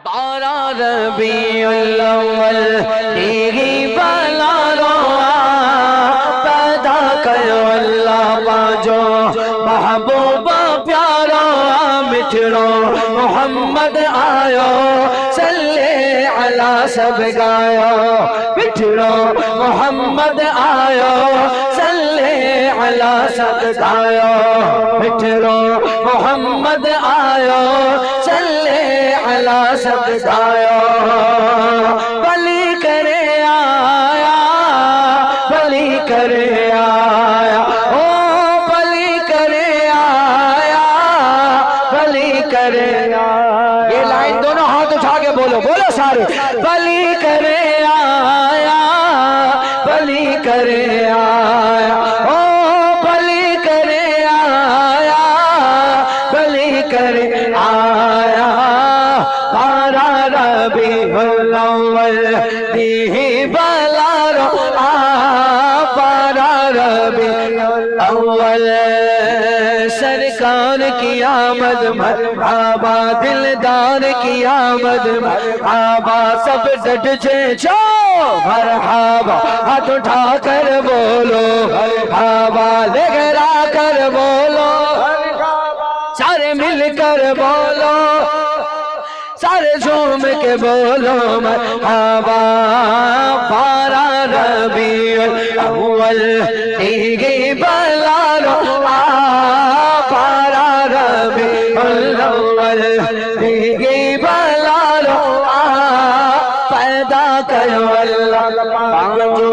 12 ربیع الاول تیری بلا رو پیدا کرو اللہ باجو محبوبہ پیارا مٹھڑو محمد آیو صلی علی سب گایو مٹھڑو محمد آیو صلی علی سب گایو مٹھڑو محمد آیو صلی علی سب گایو بلی کرے آیا بلی کرے آیا او بلی کرے آیا بلی کرے آیا یہ لائن دونوں ہاتھ اٹھا کے بولو بولو سارے بلی کرے آیا بلی کرے آیا او بلی کرے آیا بلی کرے آیا 12 ربیع الاول دی بلا رو 12 ربیع الاول سرکار کی آمد مرحبا دلدار کی آمد مرحبا سب ڈٹ چھو مرحبا ہاتھ اٹھا کر بولو مرحبا لگرا کر بولو سارے مل کر بولو سارے جھوم کے بولو مرحبا 12 ربیع الاول تیری بلا رو 12 ربیع الاول تیری بلا رو پیدا کرو اللہ پانچو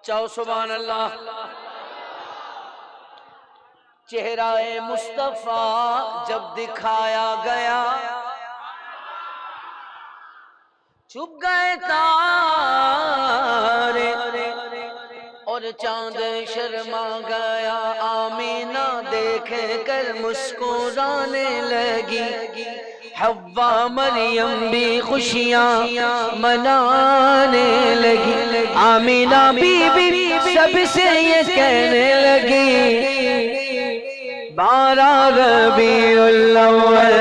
چاو سبحان اللہ چہرہ مصطفیٰ جب دکھایا گیا چھپ گئے تارے اور چاند شرما گیا آمینہ دیکھ کر مسکرانے لگی حوا مریم بھی خوشیاں منانے لگی آمینہ بی بی سب سے یہ کہنے لگی 12 ربیع الاول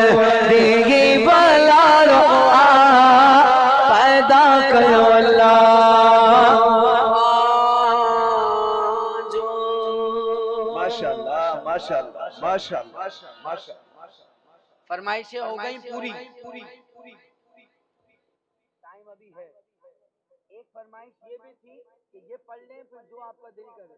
دیگی بلا رو پیدا کرو اللہ ماشاءاللہ ماشاءاللہ ماشاءاللہ فرمائشیں ہو گئی پوری ٹائم ابھی ہے ایک فرمائش یہ بھی تھی کہ یہ پڑھ لیں پھر جو آپ کا دل کرے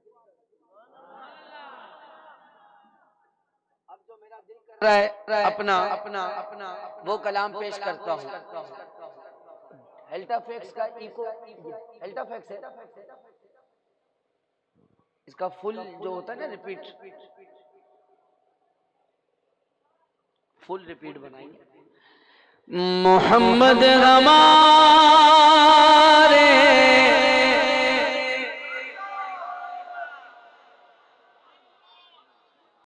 اب جو میرا دل کر رہا ہے اپنا وہ کلام پیش کرتا ہوں ہیلٹا فیکس کا ایکو ہیلٹا فیکس ہے اس کا فل جو ہوتا ہے نا ریپیٹ فل ریپیٹ بنائیں گے محمد غمام